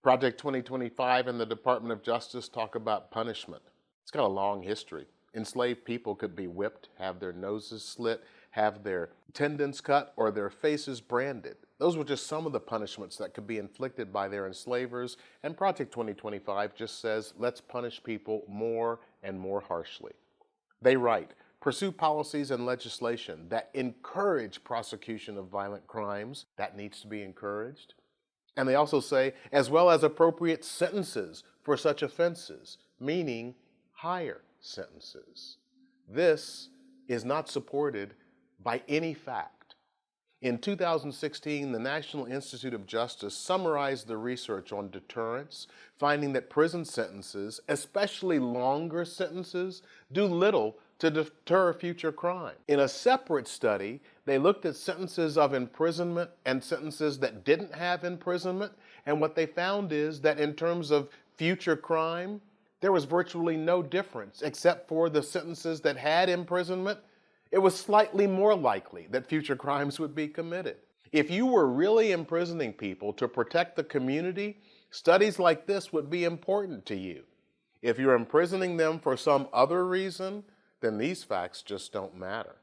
Project 2025 and the Department of Justice talk about punishment. It's got a long history. Enslaved people could be whipped, have their noses slit, have their tendons cut, or their faces branded. Those were just some of the punishments that could be inflicted by their enslavers, and Project 2025 just says, let's punish people more and more harshly. They write, pursue policies and legislation that encourage prosecution of violent crimes. That needs to be encouraged. And they also say, as well as appropriate sentences for such offenses, meaning higher sentences. This is not supported by any fact. In 2016, the National Institute of Justice summarized the research on deterrence, finding that prison sentences, especially longer sentences, do little to deter future crime. In a separate study, they looked at sentences of imprisonment and sentences that didn't have imprisonment, and what they found is that in terms of future crime, there was virtually no difference except for the sentences that had imprisonment. It was slightly more likely that future crimes would be committed. If you were really imprisoning people to protect the community, studies like this would be important to you. If you're imprisoning them for some other reason, then these facts just don't matter.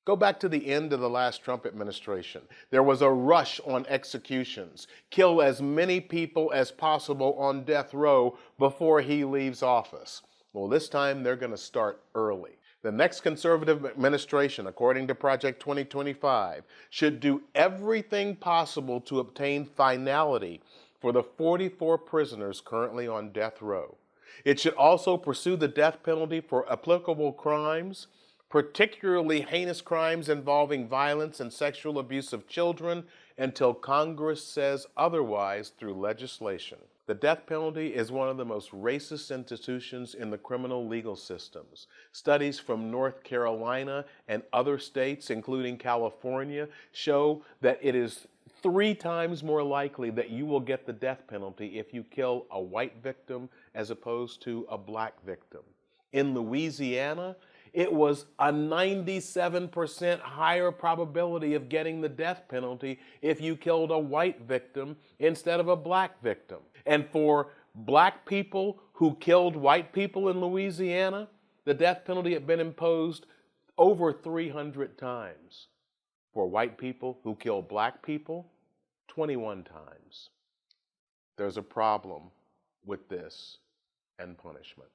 Go back to the end of the last Trump administration. There was a rush on executions. Kill as many people as possible on death row before he leaves office. Well, this time they're going to start early. The next conservative administration, according to Project 2025, should do everything possible to obtain finality for the 44 prisoners currently on death row. It should also pursue the death penalty for applicable crimes, particularly heinous crimes involving violence and sexual abuse of children, until Congress says otherwise through legislation. The death penalty is one of the most racist institutions in the criminal legal systems. Studies from North Carolina and other states, including California, show that it is 3 times more likely that you will get the death penalty if you kill a white victim as opposed to a black victim. In Louisiana, it was a 97% higher probability of getting the death penalty if you killed a white victim instead of a black victim. And for black people who killed white people in Louisiana, the death penalty had been imposed over 300 times. For white people who killed black people, 21 times. There's a problem with this and punishment.